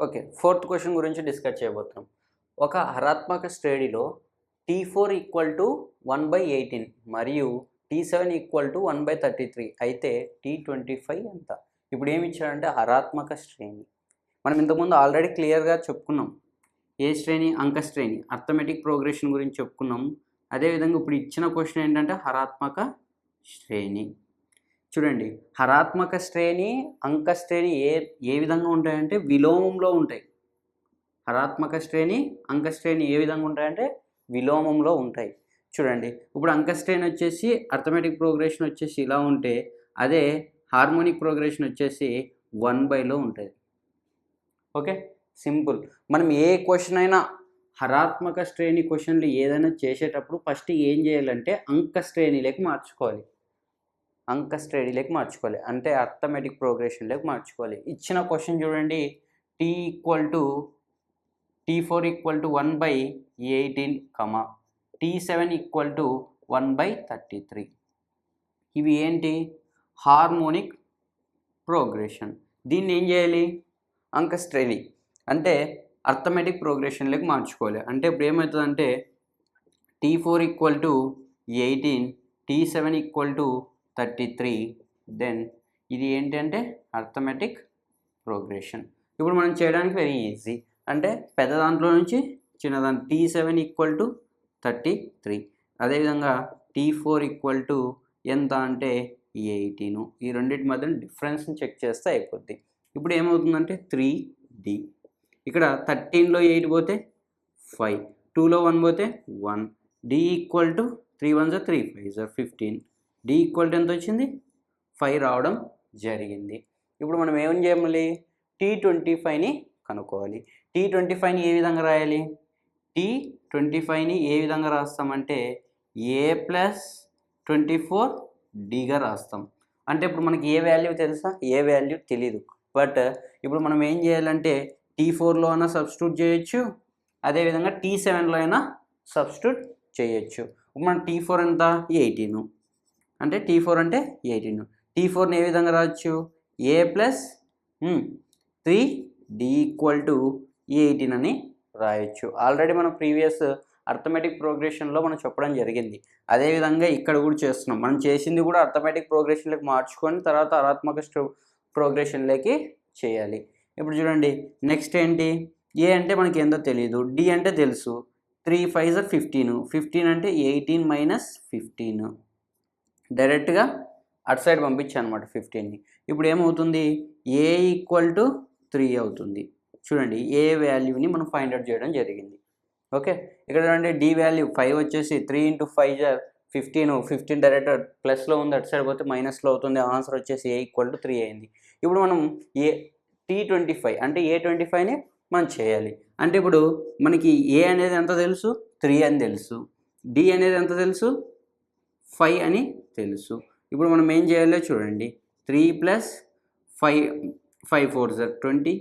Okay. Fourth question గురించి discuss చేయబోతున్నాం. ఒక హరాత్మక శ్రేణిలో T4 1/18 మరియు T7 1/33 అయితే T25 ఎంత? ఇప్పుడు ఏమి ఇచ్చాడంటే హరాత్మక శ్రేణి. మనం ఇంతకుముందు ఆల్రెడీ క్లియర్‌గా చెప్పుకున్నాం. ఏ శ్రేణి? అంక శ్రేణి. అర్థమెటిక్ ప్రోగ్రెషన్ గురించి చెప్పుకున్నాం. అదేవిధంగా ఇప్పుడు ఇచ్చిన క్వెషన్ ఏంటంటే హరాత్మక శ్రేణి. చూడండి, హరాత్మక శ్రేణి, అంక శ్రేణి ఏ విధంగా ఉంటాయంటే విలోమంలో ఉంటాయి. హరాత్మక శ్రేణి, అంక శ్రేణి ఏ విధంగా ఉంటాయంటే విలోమంలో ఉంటాయి. చూడండి, ఇప్పుడు అంక శ్రేణి వచ్చేసి అర్థమెటిక్ ప్రోగ్రెషన్ వచ్చేసి ఇలా ఉంటే, అదే హార్మోనిక్ ప్రోగ్రెషన్ వచ్చేసి 1/లో ఉంటుంది. Okay, simple. మనం ఏ క్వశ్చన్ అయినా హరాత్మక శ్రేణి క్వశ్చన్లు ఏదైనా చేసేటప్పుడు ఫస్ట్ ఏం చేయాలంటే అంక శ్రేణిలోకి మార్చుకోవాలి. అంక శ్రేణిలోకి మార్చుకోవాలి అంటే అర్థమెటిక్ ప్రోగ్రెషన్లోకి మార్చుకోవాలి. ఇచ్చిన క్వశ్చన్ చూడండి, T4 1/18, T7 1/33. ఇవి ఏంటి? Harmonic progression. దీన్ని ఏం చేయాలి? అంక శ్రేణి అంటే అర్థమెటిక్ ప్రోగ్రెషన్లోకి మార్చుకోవాలి. అంటే ఇప్పుడు ఏమవుతుందంటే T4 18, T7 33, దెన్ ఇది ఏంటంటే అర్థమెటిక్ ప్రోగ్రెషన్. ఇప్పుడు మనం చేయడానికి వెరీ ఈజీ. అంటే పెద్ద దాంట్లో నుంచి చిన్నదాంట్లో T7 33, అదేవిధంగా T4 ఎంత అంటే 18. ఈ రెండింటి మధ్య డిఫరెన్స్ని చెక్ చేస్తే అయిపోద్ది. ఇప్పుడు ఏమవుతుందంటే 3D. ఇక్కడ 13లో 8 పోతే 5, 2లో 1 పోతే 1. D 3 1 3 5 15. D ఎంత వచ్చింది? 5 రావడం జరిగింది. ఇప్పుడు మనం ఏం చేయాలి? T25ని కనుక్కోవాలి. T25ని ఏ విధంగా రాయాలి? T25ని ఏ విధంగా రాస్తామంటే A+24Dగా రాస్తాం. అంటే ఇప్పుడు మనకి ఏ వాల్యూ తెలుసా? ఏ వాల్యూ తెలీదు. బట్ ఇప్పుడు మనం ఏం చేయాలంటే T4లో అయినా సబ్స్టిట్యూట్ చేయొచ్చు, అదేవిధంగా T7లో అయినా సబ్స్టిట్యూట్ చేయొచ్చు. మన T4 ఎంత? 18. అంటే T4 అంటే 18. T4ని ఏ విధంగా రాయొచ్చు? A+3D 18 అని రాయొచ్చు. ఆల్రెడీ మనం ప్రీవియస్ అర్థమెటిక్ ప్రోగ్రెషన్లో మనం చెప్పడం జరిగింది. అదేవిధంగా ఇక్కడ కూడా చేస్తున్నాం. మనం చేసింది కూడా అర్థమెటిక్ ప్రోగ్రెషన్లోకి మార్చుకొని తర్వాత హరాత్మక ప్రోగ్రెషన్లోకి చేయాలి. ఇప్పుడు చూడండి, నెక్స్ట్ ఏంటి? ఏ అంటే మనకి ఏందో తెలియదు, డి అంటే తెలుసు. 3 5 15, 15 అంటే 18 - 15. డైరెక్ట్గా అటు సైడ్ పంపించాను అనమాట 15ని. ఇప్పుడు ఏమవుతుంది? ఏ = 3 అవుతుంది. చూడండి, ఏ వాల్యూని మనం ఫైండ్ అవుట్ చేయడం జరిగింది. ఓకే, ఇక్కడ చూడండి, డి వాల్యూ 5 వచ్చేసి 3 × 5 = 15. 15 డైరెక్ట్ ప్లస్లో ఉంది, అటు సైడ్ పోతే మైనస్లో అవుతుంది. ఆన్సర్ వచ్చేసి ఏ = 3 అయింది. ఇప్పుడు మనం T25 అంటే A25ని మనం చేయాలి. అంటే ఇప్పుడు మనకి ఏ అనేది ఎంత తెలుసు? 3 అని తెలుసు. డి అనేది ఎంత తెలుసు? 5 అని తెలుసు. ఇప్పుడు మనం ఏం చేయాలో చూడండి, 3 + 5 5 4 20,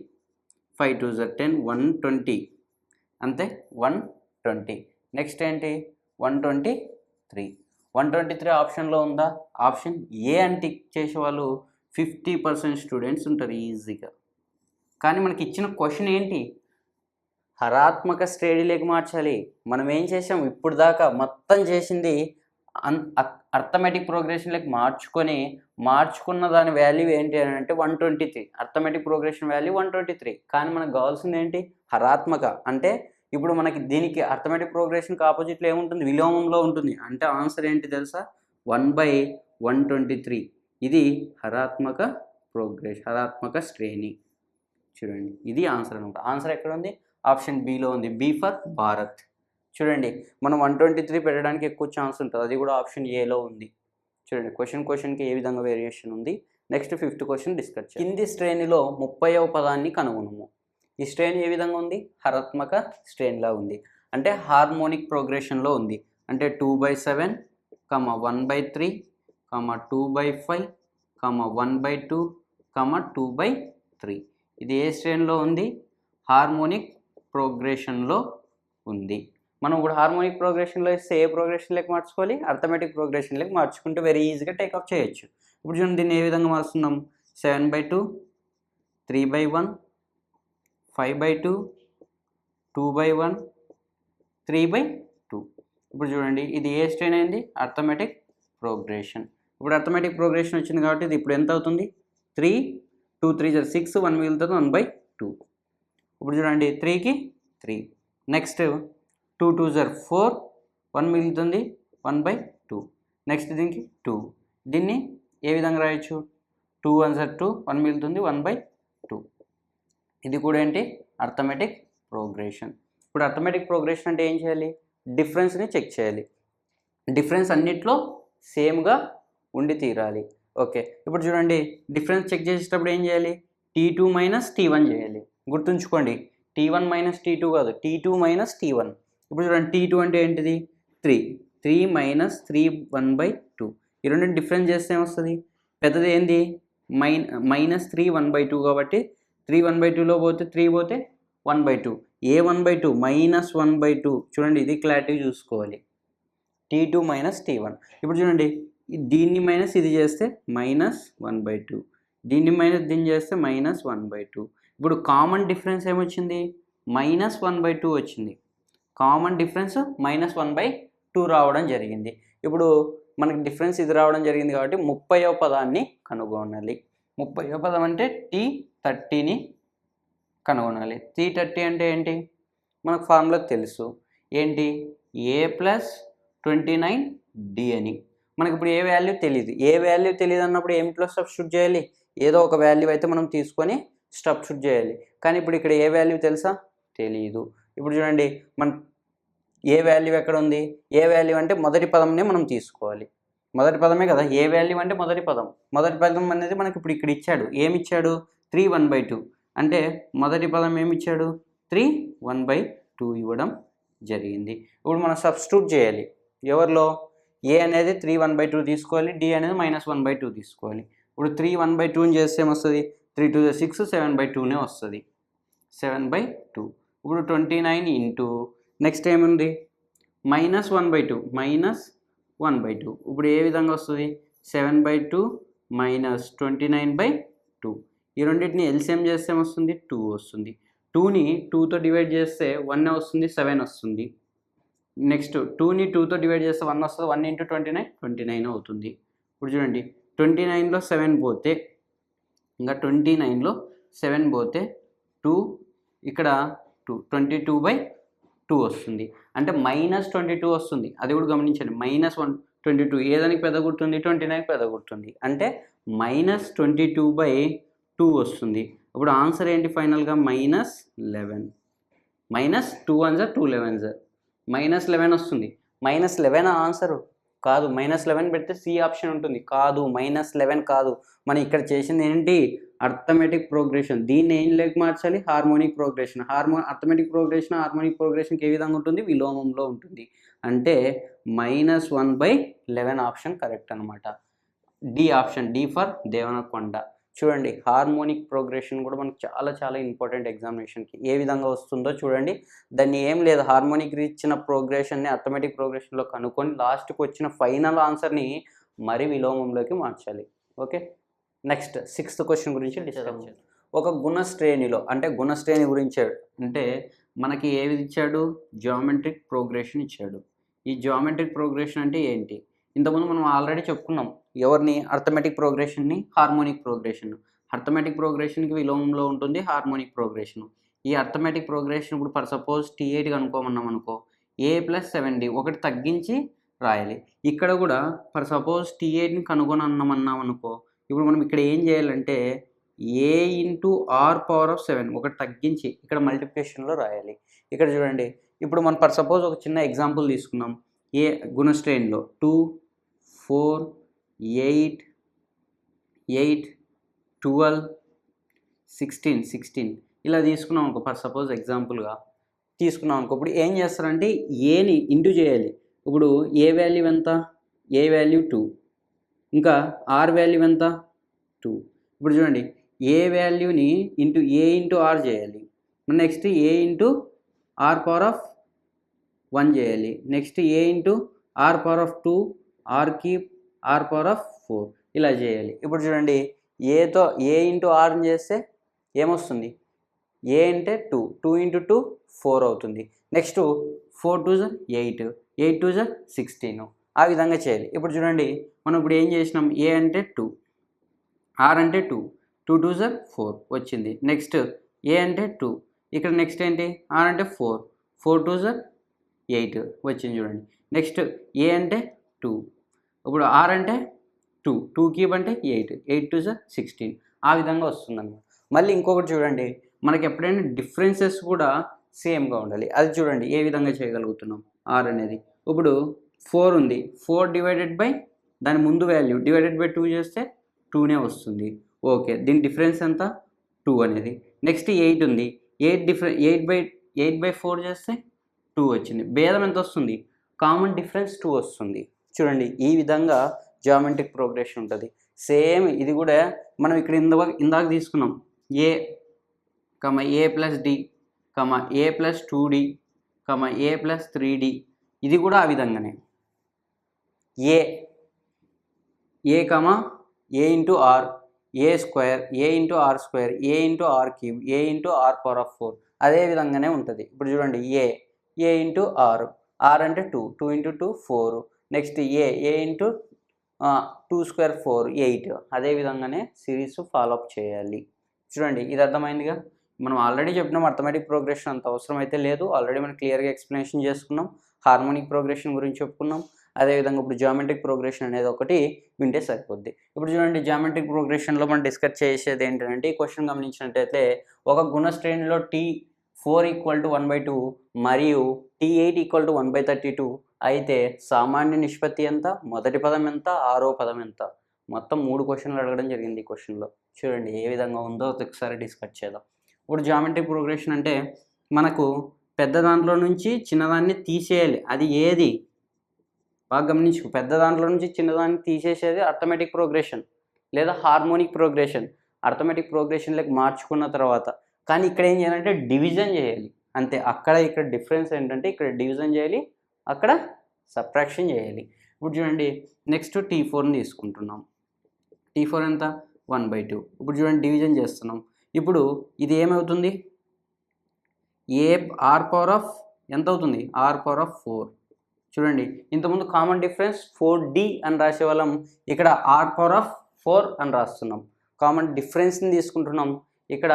5 2 10, 120. అంతే, 120. నెక్స్ట్ ఏంటి? 123. 123 ఆప్షన్లో ఉందా? ఆప్షన్ ఏ అని టిక్ చేసే వాళ్ళు 50% స్టూడెంట్స్ ఉంటారు ఈజీగా. కానీ మనకి ఇచ్చిన క్వశ్చన్ ఏంటి? హరాత్మక శ్రేణిలోకి మార్చాలి. మనం ఏం చేసాం? ఇప్పుడు దాకా మొత్తం చేసింది అర్థమెటిక్ ప్రోగ్రెషన్లోకి మార్చుకున్న దాని వాల్యూ ఏంటి అని అంటే 123. Arithmetic progression value 123. కానీ మనకు కావాల్సింది ఏంటి? హరాత్మక. అంటే ఇప్పుడు మనకి దీనికి అర్థమెటిక్ ప్రోగ్రెషన్కి ఆపోజిట్లో ఏముంటుంది? విలోమంలో ఉంటుంది. అంటే ఆన్సర్ ఏంటి తెలుసా? 1/123. ఇది హరాత్మక హరాత్మక శ్రేణి. చూడండి, ఇది ఆన్సర్ అనమాట. ఆన్సర్ ఎక్కడ ఉంది? ఆప్షన్ బిలో ఉంది. B for Bharat. చూడండి, మనం 123 పెట్టడానికి ఎక్కువ ఛాన్స్ ఉంటుంది. అది కూడా ఆప్షన్ ఏలో ఉంది. చూడండి, క్వశ్చన్కి ఏ విధంగా వేరియేషన్ ఉంది. నెక్స్ట్ 5th క్వశ్చన్ డిస్కస్ చేద్దాం. కింది శ్రేణిలో 30వ పదాన్ని కనుగొనము. ఈ శ్రేణి ఏ విధంగా ఉంది? హరాత్మక శ్రేణిలా ఉంది. అంటే హార్మోనిక్ ప్రోగ్రెషన్లో ఉంది. అంటే 2/7, 1/3, 2/5, 1/2, 2/3. ఇది ఏ శ్రేణిలో ఉంది? హార్మోనిక్ ప్రోగ్రెషన్లో ఉంది. మనం ఇప్పుడు హార్మోనిక్ ప్రోగ్రెషన్లో ఇస్తే ఏ ప్రోగ్రెషన్లోకి మార్చుకోవాలి? అర్థమెటిక్ ప్రోగ్రెషన్లోకి మార్చుకుంటే వెరీ ఈజీగా టేకప్ చేయొచ్చు. ఇప్పుడు చూడండి, దీన్ని ఏ విధంగా మారుస్తున్నాం? 7/2, 3/1, 5/2, 2/1, 3/2. ఇప్పుడు చూడండి ఇది ఏ స్ట్రెయిన్ అయింది? Arithmetic progression. ఇప్పుడు అర్థమెటిక్ ప్రోగ్రెషన్ వచ్చింది కాబట్టి ఇది ఇప్పుడు ఎంత అవుతుంది? 3, 2 3 6, 1 మిగులుతుంది 1/2. ఇప్పుడు చూడండి 3కి 3. నెక్స్ట్ 2 2 4, 1 మిగులుతుంది 1/2. నెక్స్ట్ దీనికి 2. దీన్ని ఏ విధంగా రాయొచ్చు? 2 1 2, 1 మిగులుతుంది 1/2. ఇది కూడా ఏంటి? Arithmetic progression. ఇప్పుడు అర్థమెటిక్ ప్రోగ్రెషన్ అంటే ఏం చేయాలి? డిఫరెన్స్ని చెక్ చేయాలి. డిఫరెన్స్ అన్నిట్లో సేమ్గా ఉండి తీరాలి. ఓకే, ఇప్పుడు చూడండి డిఫరెన్స్ చెక్ చేసేటప్పుడు ఏం చేయాలి? T2 మైనస్ T1 చేయాలి. గుర్తుంచుకోండి, T1 మైనస్ T2 కాదు, T2 మైనస్ T1. ఇప్పుడు చూడండి T2 అంటే ఏంటిది? 3. 3 మైనస్ 3 1/2. ఈ రెండు డిఫరెన్స్ చేస్తే ఏమొస్తుంది? పెద్దది ఏంది? -3 1/2 కాబట్టి 3 1/2లో పోతే 3 పోతే 1/2. ఏ 1/2? -1/2. చూడండి ఇది క్లారిటీ చూసుకోవాలి. T2 minus T1. ఇప్పుడు చూడండి దీన్ని మైనస్ ఇది చేస్తే -1/2, దీన్ని మైనస్ దీన్ని చేస్తే -1/2. ఇప్పుడు కామన్ డిఫరెన్స్ ఏమొచ్చింది? -1/2 వచ్చింది. కామన్ డిఫరెన్స్ -1/2 రావడం జరిగింది. ఇప్పుడు మనకి డిఫరెన్స్ ఇది రావడం జరిగింది కాబట్టి 30వ పదాన్ని కనుగొనాలి. 30వ పదం అంటే T30ని కనుగొనాలి. T30 అంటే ఏంటి? మనకు ఫార్ములాకి తెలుసు. ఏంటి? A + 29D అని. మనకి ఇప్పుడు ఏ వాల్యూ తెలియదు. ఏ వాల్యూ తెలియదు అన్నప్పుడు ఏమిట్లో సబ్స్టిట్యూట్ చేయాలి? ఏదో ఒక వాల్యూ అయితే మనం తీసుకొని సబ్స్టిట్యూట్ చేయాలి. కానీ ఇప్పుడు ఇక్కడ ఏ వాల్యూ తెలుసా? తెలియదు. ఇప్పుడు చూడండి మన ఏ వాల్యూ ఎక్కడ ఉంది? ఏ వాల్యూ అంటే మొదటి పదంనే మనం తీసుకోవాలి. మొదటి పదమే కదా ఏ వాల్యూ అంటే మొదటి పదం. మొదటి పదం అనేది మనకి ఇప్పుడు ఇక్కడ ఇచ్చాడు. ఏమి ఇచ్చాడు? 3 1/2. అంటే మొదటి పదం ఏమి ఇచ్చాడు? 3 1/2 ఇవ్వడం జరిగింది. ఇప్పుడు మనం సబ్స్టిట్యూట్ చేయాలి. ఎవరిలో? ఏ అనేది 3 1/2 తీసుకోవాలి, డి అనేది -1/2 తీసుకోవాలి. ఇప్పుడు 3 1/2 చేస్తే ఏమొస్తుంది? 3 2 6, 7/2నే వస్తుంది. 7/2. ఇప్పుడు 29 ఇంటూ నెక్స్ట్ ఏముంది? -1/2 -1/2. ఇప్పుడు ఏ విధంగా వస్తుంది? 7/2 -29/2. ఈ రెండింటిని ఎల్సిఎం చేస్తే ఏమొస్తుంది? 2 వస్తుంది. 2ని 2తో డివైడ్ చేస్తే 1 వస్తుంది, 7 వస్తుంది. నెక్స్ట్ 2ని 2తో డివైడ్ చేస్తే 1 వస్తుంది. 1 × 29 29 అవుతుంది. ఇప్పుడు చూడండి 29లో 7 పోతే, ఇంకా 29లో 7 పోతే 2, ఇక్కడ 22/2 వస్తుంది. అంటే -22 వస్తుంది. అది కూడా గమనించండి. -122 ఏదానికి పెద్ద గుర్తుంది? 29కి పెద్ద గుర్తుంది. అంటే -22/2 వస్తుంది. ఇప్పుడు ఆన్సర్ ఏంటి? ఫైనల్గా -11. -2 1 2 11 -11 వస్తుంది. -11 ఆన్సరు కాదు. -11 పెడితే సి ఆప్షన్ ఉంటుంది. కాదు, -11 కాదు. మనం ఇక్కడ చేసింది ఏంటి? Arithmetic progression. దీన్ని ఏం లేక మార్చాలి? Harmonic progression. Arithmetic progression harmonic ప్రోగ్రెషన్కి ఏ విధంగా ఉంటుంది? విలోమంలో ఉంటుంది. అంటే -1/11 ఆప్షన్ కరెక్ట్ అనమాట. D option, D for Devanakonda. చూడండి హార్మోనిక్ ప్రోగ్రెషన్ కూడా మనకు చాలా చాలా ఇంపార్టెంట్ ఎగ్జామినేషన్కి. ఏ విధంగా వస్తుందో చూడండి. దాన్ని ఏం లేదు, హార్మోనిక్ ఇచ్చిన ప్రోగ్రెషన్ని అర్థమెటిక్ ప్రోగ్రెషన్లో కనుక్కొని లాస్ట్కి వచ్చిన ఫైనల్ ఆన్సర్ని మరి విలోమంలోకి మార్చాలి. ఓకే, నెక్స్ట్ 6th క్వశ్చన్ గురించి డిస్కస్ చేద్దాం. ఒక గుణశ్రేణిలో, అంటే గుణశ్రేణి గురించి అంటే మనకి ఏది ఇచ్చాడు? జియోమెట్రిక్ ప్రోగ్రెషన్ ఇచ్చాడు. ఈ జియోమెట్రిక్ ప్రోగ్రెషన్ అంటే ఏంటి? ఇంతకుముందు మనం ఆల్రెడీ చెప్పుకున్నాం. ఎవరిని? అర్థమెటిక్ ప్రోగ్రెషన్ని, హార్మోనిక్ ప్రోగ్రెషన్. అర్థమెటిక్ ప్రోగ్రెషన్కి విలోమంలో ఉంటుంది హార్మోనిక్ ప్రోగ్రెషన్. ఈ అర్థమెటిక్ ప్రోగ్రెషన్ ఇప్పుడు ఫర్ సపోజ్ T8 కనుక్కోమన్నాం అనుకో, A + 7D ఒకటి తగ్గించి రాయాలి. ఇక్కడ కూడా ఫర్ సపోజ్ T8ని కనుగొనన్నామన్నాం అనుకో, ఇప్పుడు మనం ఇక్కడ ఏం చేయాలంటే A × R⁴7 ఒకటి తగ్గించి ఇక్కడ మల్టిప్లికేషన్లో రాయాలి. ఇక్కడ చూడండి ఇప్పుడు మనం ఫర్ సపోజ్ ఒక చిన్న ఎగ్జాంపుల్ తీసుకున్నాం. ఏ గుణశ్రేణిలో 2 4 8 8 12 16 ఇలా తీసుకున్నాం అనుకో. ఫర్ సపోజ్ ఎగ్జాంపుల్గా తీసుకున్నాం అనుకో. ఇప్పుడు ఏం చేస్తారంటే ఏని ఇంటూ చేయాలి. ఇప్పుడు ఏ వాల్యూ ఎంత? ఏ వాల్యూ 2, ఇంకా ఆర్ వాల్యూ ఎంత? 2. ఇప్పుడు చూడండి ఏ వాల్యూని ఏ ఇంటూ ఆర్ చేయాలి. నెక్స్ట్ ఏ ఇంటూ R⁴1 చేయాలి. నెక్స్ట్ ఏ ఇంటూ R⁴2, R³ R⁴4 ఇలా చేయాలి. ఇప్పుడు చూడండి ఏతో ఏ ఇంటూ ఆర్ని చేస్తే ఏమొస్తుంది? ఏ అంటే 2, 2 ఇంటూ 2 4 అవుతుంది. నెక్స్ట్ 4 2 జా 8, 8 2 జా 16. ఆ విధంగా చేయాలి. ఇప్పుడు చూడండి మనం ఇప్పుడు ఏం చేసినాం, ఏ అంటే 2, ఆర్ అంటే 2, 2 2 జా 4 వచ్చింది. నెక్స్ట్ ఏ అంటే 2, ఇక్కడ నెక్స్ట్ ఏంటి, ఆర్ అంటే 4, 4 2 జా 8 వచ్చింది చూడండి. నెక్స్ట్ ఏ అంటే 2, ఇప్పుడు ఆర్ అంటే 2, 2 క్యూబ్ అంటే 8, 8 2 జా 16. ఆ విధంగా వస్తుందన్నమాట. మళ్ళీ ఇంకొకటి చూడండి, మనకి ఎప్పుడైనా డిఫరెన్సెస్ కూడా సేమ్గా ఉండాలి. అది చూడండి ఏ విధంగా చేయగలుగుతున్నాం. ఆర్ అనేది ఇప్పుడు 4 ఉంది, 4 డివైడెడ్ బై దాని ముందు వాల్యూ డివైడెడ్ బై 2 చేస్తే 2నే వస్తుంది. ఓకే, దీని డిఫరెన్స్ ఎంత 2 అనేది. నెక్స్ట్ 8 ఉంది, 8/4 చేస్తే 2 వచ్చింది. భేదం ఎంత వస్తుంది, కామన్ డిఫరెన్స్ 2 వస్తుంది. చూడండి ఈ విధంగా జియోమెట్రిక్ ప్రోగ్రెషన్ ఉంటుంది. సేమ్ ఇది కూడా మనం ఇక్కడ ఇందాక తీసుకున్నాం, a plus d, a plus 2d, a plus 3d. ఇది కూడా ఆ విధంగానే a into r, a square, a into r square, a into r cube, a into r power of 4 అదే విధంగానే ఉంటుంది. ఇప్పుడు చూడండి ఏ ఇంటూ ఆర్, ఆర్ అంటే 2, 2 ఇంటూ 2 4. నెక్స్ట్ ఏ ఇంటూ 2 స్క్వేర్ 4 8. అదే విధంగానే సిరీస్ ఫాలోఅప్ చేయాలి. చూడండి ఇది అర్థమైందిగా. మనం ఆల్రెడీ చెప్పినాం అర్థమెటిక్ ప్రోగ్రెషన్ అంత అవసరం అయితే లేదు, ఆల్రెడీ మనం క్లియర్గా ఎక్స్ప్లెనేషన్ చేసుకున్నాం. హార్మోనిక్ ప్రోగ్రెషన్ గురించి చెప్పుకున్నాం. అదేవిధంగా ఇప్పుడు జియోమెట్రిక్ ప్రోగ్రెషన్ అనేది ఒకటి వింటే సరిపోద్ది. ఇప్పుడు చూడండి జియోమెట్రిక్ ప్రోగ్రెషన్లో మనం డిస్కస్ చేసేది ఏంటంటే, ఈ క్వశ్చన్ గమనించినట్టయితే ఒక గుణ శ్రేణిలో T4 = 1/2 మరియు T8 = 1/32 అయితే సామాన్య నిష్పత్తి ఎంత, మొదటి పదం ఎంత, ఆరో పదం ఎంత. మొత్తం 3 క్వశ్చన్లు అడగడం జరిగింది ఈ క్వశ్చన్లో. చూడండి ఏ విధంగా ఉందో ఒకసారి డిస్కస్ చేద్దాం. ఇప్పుడు జియోమెట్రిక్ ప్రోగ్రెషన్ అంటే మనకు పెద్ద దాంట్లో నుంచి చిన్నదాన్ని తీసేయాలి. అది ఏది బాగా గమనించుకో, పెద్ద దాంట్లో నుంచి చిన్నదాన్ని తీసేసేది అర్థమెటిక్ ప్రోగ్రెషన్ లేదా హార్మోనిక్ ప్రోగ్రెషన్. అర్థమెటిక్ ప్రోగ్రెషన్లోకి మార్చుకున్న తర్వాత కానీ ఇక్కడ ఏం చేయాలంటే డివిజన్ చేయాలి అంతే. అక్కడ ఇక్కడ డిఫరెన్స్ ఏంటంటే ఇక్కడ డివిజన్ చేయాలి, అక్కడ సబ్ట్రాక్షన్ చేయాలి. ఇప్పుడు చూడండి నెక్స్ట్ T4ని తీసుకుంటున్నాం. T4 ఎంత 1/2. ఇప్పుడు చూడండి డివిజన్ చేస్తున్నాం. ఇప్పుడు ఇది ఏమవుతుంది, ఆర్ పవర్ ఆఫ్ ఎంత అవుతుంది, ఆర్ పవర్ ఆఫ్ 4. చూడండి ఇంతకుముందు కామన్ డిఫరెన్స్ 4d అని రాసేవాళ్ళం, ఇక్కడ ఆర్ పవర్ ఆఫ్ 4 అని రాస్తున్నాం. కామన్ డిఫరెన్స్ని తీసుకుంటున్నాం, ఇక్కడ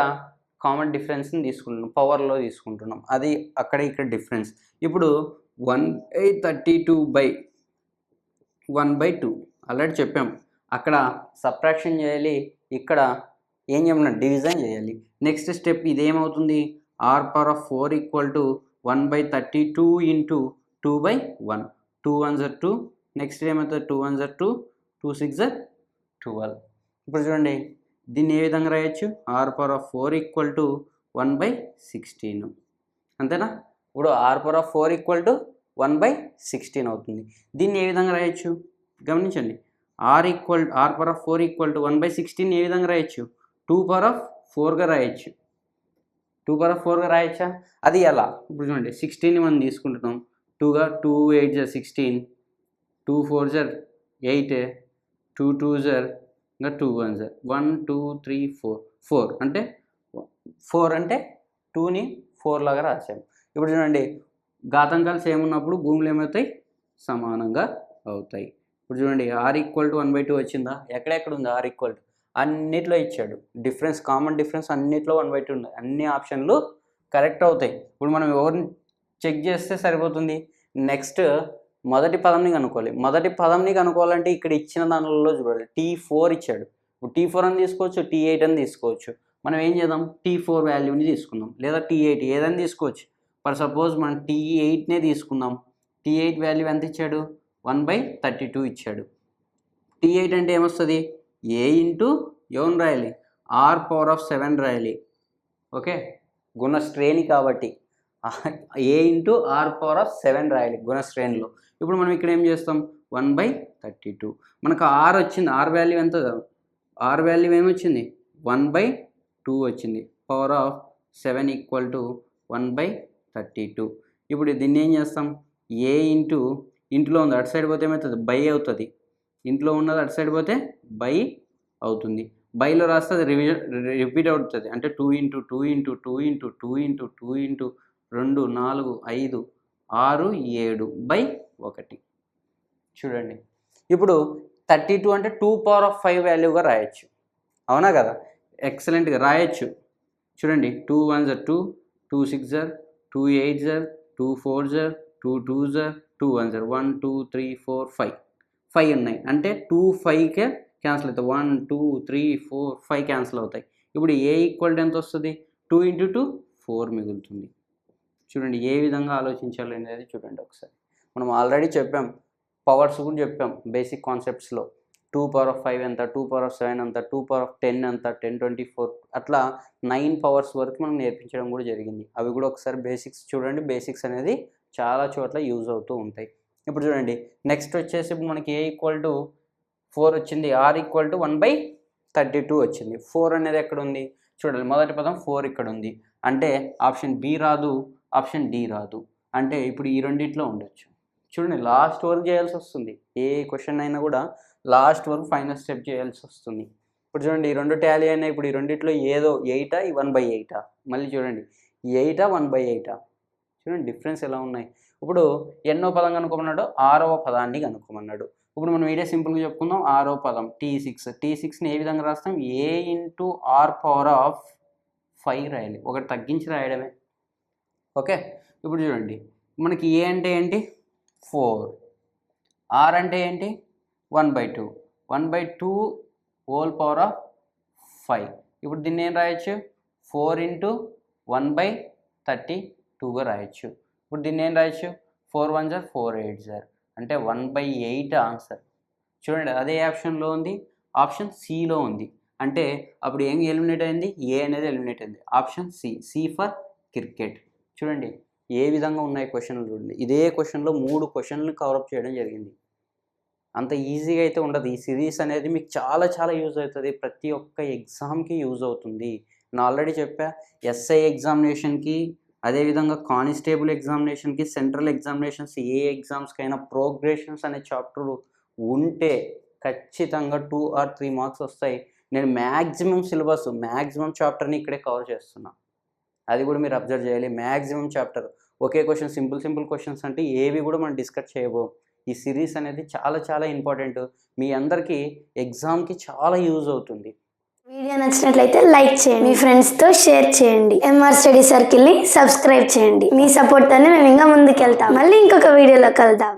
కామన్ డిఫరెన్స్ని తీసుకుంటున్నాం, పవర్లో తీసుకుంటున్నాం. అది అక్కడ ఇక్కడ డిఫరెన్స్. ఇప్పుడు 1/32/1/2 ఆల్రెడీ చెప్పాం. అక్కడ సబ్ట్రాక్షన్ చేయాలి, ఇక్కడ ఏం చేయమన్నా డివిజన్ చేయాలి. నెక్స్ట్ స్టెప్ ఇదేమవుతుంది, r power of 4 = 1/32 into 2/1. 2 1s are 2. Next ఏమవుతుంది 2 1s are 2, 2 6 are 12. ఇప్పుడు చూడండి దీన్ని ఏ విధంగా రాయొచ్చు, ఆర్ పవర్ ఆఫ్ 4 = 1/16 అంతేనా. ఇప్పుడు ఆర్ పవర్ ఆఫ్ 4 = 1/16 అవుతుంది. దీన్ని ఏ విధంగా రాయొచ్చు గమనించండి, ఆర్ పవర్ ఆఫ్ 4 = 1/16 ఏ విధంగా రాయొచ్చు, 2 పవర్ ఆఫ్ 4గా రాయొచ్చు. 2 పవర్ ఆఫ్ 4గా రాయొచ్చా, అది ఎలా. ఇప్పుడు చూడండి 16ని మనం తీసుకుంటున్నాం, 2 8 జా 16, 2 4 జా 8, 2 2 జా ఇంకా 2 1 జా 1 2 3 4 4 అంటే 4 అంటే 2ని 4 లాగా రాసాము. ఇప్పుడు చూడండి ఘాతాంకాలు సేమ్ ఉన్నప్పుడు భూములు ఏమవుతాయి, సమానంగా అవుతాయి. ఇప్పుడు చూడండి ఆర్ = 1/2 వచ్చిందా, ఎక్కడెక్కడ ఉంది ఆర్ ఈక్వల్ టు, అన్నిట్లో ఇచ్చాడు. డిఫరెన్స్ కామన్ డిఫరెన్స్ అన్నిట్లో 1/2 ఉంది. అన్ని ఆప్షన్లు కరెక్ట్ అవుతాయి. ఇప్పుడు మనం ఎవరిని చెక్ చేస్తే సరిపోతుంది. నెక్స్ట్ మొదటి పదంని కనుక్కోవాలి. మొదటి పదంని కనుక్కోవాలంటే ఇక్కడ ఇచ్చిన దానిలో చూడాలి, T4 ఇచ్చాడు. ఇప్పుడు T4 అని తీసుకోవచ్చు, T8 అని తీసుకోవచ్చు. మనం ఏం చేద్దాం, T4 వాల్యూని తీసుకుందాం, లేదా T8 ఏదని తీసుకోవచ్చు. ఫర్ సపోజ్ మనం T8నే తీసుకుందాం. T8 వాల్యూ ఎంత ఇచ్చాడు, 1/32 ఇచ్చాడు. T8 అంటే ఏమొస్తుంది, ఏ ఇంటూ ఏమని రాయాలి, ఆర్ పవర్ ఆఫ్ 7 రాయాలి. ఓకే, గుణ శ్రేణి కాబట్టి ఏ ఇంటూ ఆర్ పవర్ ఆఫ్ 7 రాయాలి గుణశ్రేణిలో. ఇప్పుడు మనం ఇక్కడ ఏం చేస్తాం, 1/32. మనకు ఆర్ వచ్చింది, ఆర్ వాల్యూ ఎంత, ఆర్ వాల్యూ ఏమొచ్చింది 1/2 వచ్చింది. Power of 7 = 1/32. ఇప్పుడు దీన్ని ఏం చేస్తాం, ఏ ఇంటూ ఇంట్లో ఉంది అటు సైడ్ పోతే ఏమవుతుంది బై అవుతుంది, ఇంట్లో ఉన్నది అటు సైడ్ పోతే బై అవుతుంది. బైలో రాస్తే అది రిపీట్ అవుతుంది. అంటే 2 into 2 into 2 into 2 into 2 into 2 4 5 6 7 by 1. చూడండి ఇప్పుడు 32 అంటే 2^5 వాల్యూగా రాయొచ్చు. అవునా కదా? ఎక్సలెంట్గా రాయొచ్చు. చూడండి 2 1 జర్ 2, 2 6 జర్, 2 8 జర్, 2 4 జర్, 2 2 జర్, 2 1 జర్, 1 2 3 4 5 5 ఉన్నాయి. అంటే 2 5కే క్యాన్సిల్ అవుతాయి. 1 2 3 4 5 క్యాన్సిల్ అవుతాయి. ఇప్పుడు ఏ ఈక్వల్ ఎంత వస్తుంది? 2 ఇంటూ 2 4 మిగులుతుంది. చూడండి ఏ విధంగా ఆలోచించాలి అనేది చూడండి ఒకసారి. మనం ఆల్రెడీ చెప్పాం, పవర్స్ కూడా చెప్పాం బేసిక్ కాన్సెప్ట్స్లో. 2^5 ఎంత, 2^7 ఎంత, 2^10 ఎంత, 10 24 అట్లా 9 పవర్స్ వరకు మనం నేర్పించడం కూడా జరిగింది. అవి కూడా ఒకసారి బేసిక్స్ చూడండి. బేసిక్స్ అనేది చాలా చోట్ల యూజ్ అవుతూ ఉంటాయి. ఇప్పుడు చూడండి నెక్స్ట్ వచ్చేసి ఇప్పుడు మనకి ఏ ఈక్వల్ టు 4 వచ్చింది, ఆర్ ఈక్వల్ టు 1/32 వచ్చింది. 4 అనేది ఎక్కడ ఉంది చూడండి, మొదటి పదం 4 ఇక్కడ ఉంది. అంటే ఆప్షన్ బి రాదు, ఆప్షన్ డి రాదు. అంటే ఇప్పుడు ఈ రెండిట్లో ఉండొచ్చు. చూడండి లాస్ట్ వరకు చేయాల్సి వస్తుంది. ఏ క్వశ్చన్ అయినా కూడా లాస్ట్ వరకు ఫైనల్ స్టెప్ చేయాల్సి వస్తుంది. ఇప్పుడు చూడండి ఈ రెండు టాలీ అయినా ఇప్పుడు ఈ రెండిట్లో ఏదో 8 ఈ 1/8. మళ్ళీ చూడండి 8 1/8. చూడండి డిఫరెన్స్ ఎలా ఉన్నాయి. ఇప్పుడు ఎన్నో పదం కనుక్కోమన్నాడు, 6వ పదాన్ని కనుక్కోమన్నాడు. ఇప్పుడు మనం వీడియో సింపుల్గా చెప్పుకుందాం. 6వ పదం T6ని ఏ విధంగా రాస్తాం? A × R⁴ రాయాలి. ఒకటి తగ్గించి రాయడమే. ఓకే. ఇప్పుడు చూడండి మనకి ఏ అంటే ఏంటి 4, ఆర్ అంటే ఏంటి 1/2, 1/2 హోల్ పవర్ ఆఫ్ 5. ఇప్పుడు దీన్ని ఏం రాయొచ్చు? 4 × 1/32గా రాయొచ్చు. ఇప్పుడు దీన్ని ఏం రాయొచ్చు? 4 1 జర్ 4 8 జర్, అంటే 1/8 ఆన్సర్. చూడండి అదే ఆప్షన్లో ఉంది, ఆప్షన్ సిలో ఉంది. అంటే అప్పుడు ఏం ఎలిమినేట్ అయింది? ఏ అనేది ఎలిమినేట్ అయింది. Option C for cricket. చూడండి ఏ విధంగా ఉన్నాయి క్వశ్చన్లు చూడండి. ఇదే క్వశ్చన్లో 3 క్వశ్చన్లు కవరప్ చేయడం జరిగింది. అంత ఈజీగా అయితే ఉండదు. ఈ సిరీస్ అనేది మీకు చాలా చాలా యూజ్ అవుతుంది. ప్రతి ఒక్క ఎగ్జామ్కి యూజ్ అవుతుంది. నేను ఆల్రెడీ చెప్పా, ఎస్ఐ ఎగ్జామినేషన్కి, అదేవిధంగా కానిస్టేబుల్ ఎగ్జామినేషన్కి, సెంట్రల్ ఎగ్జామినేషన్స్ ఏ ఎగ్జామ్స్కైనా ప్రోగ్రెషన్స్ అనే చాప్టర్ ఉంటే ఖచ్చితంగా 2 or 3 మార్క్స్ వస్తాయి. నేను మ్యాక్సిమం సిలబస్, మ్యాక్సిమం చాప్టర్ని ఇక్కడే కవర్ చేస్తున్నా. అది కూడా మీరు అబ్జర్వ్ చేయాలి. మ్యాక్సిమం చాప్టర్ ఒకే క్వశ్చన్, సింపుల్ క్వశ్చన్స్ అంటే ఏవి కూడా మనం డిస్కస్ చేయబోం. ఈ సిరీస్ అనేది చాలా చాలా ఇంపార్టెంట్. మీ అందరికీ ఎగ్జామ్కి చాలా యూజ్ అవుతుంది. వీడియో నచ్చినట్లయితే లైక్ చేయండి, మీ ఫ్రెండ్స్తో షేర్ చేయండి, ఎంఆర్ స్టడీ సర్కిల్ని సబ్స్క్రైబ్ చేయండి. మీ సపోర్ట్తోనే మేము ఇంకా ముందుకెళ్తాం. మళ్ళీ ఇంకొక వీడియోలో కలుద్దాం.